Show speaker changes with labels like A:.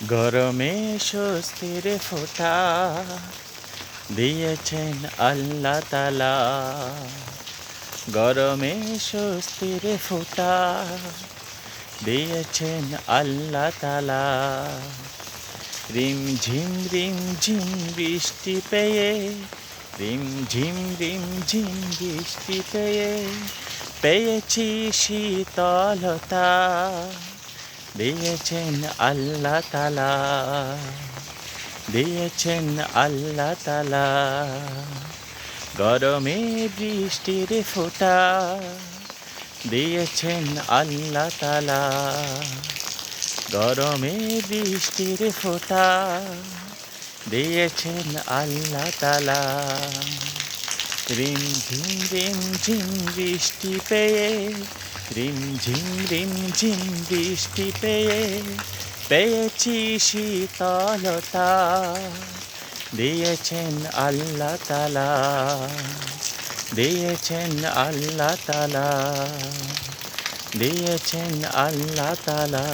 A: গরমে স্বস্তির ফোঁটা দিয়েছেন আল্লাহ তাআলা। গরমে স্বস্তির ফোঁটা দিয়েছেন আল্লাহ তাআলা। রিমঝিম বৃষ্টি পেয়ে, রিমঝিম বৃষ্টি পেয়ে পেয়েছি শীতলতা দিয়েছেন আল্লাহ তাআলা, দিয়েছেন আল্লাহ তাআলা। গরমে বৃষ্টির ফোঁটা দিয়েছেন আল্লাহ তাআলা। গরমে বৃষ্টির ফোঁটা দিয়েছেন আল্লাহ তাআলা। রিমঝিম বৃষ্টি পেয়ে, রিমঝিম বৃষ্টি পেয়ে পেয়েছি শীতলতা দিয়েছেন আল্লাহ তাআলা, দিয়েছেন আল্লাহ তাআলা, দিয়েছেন আল্লাহ তাআলা।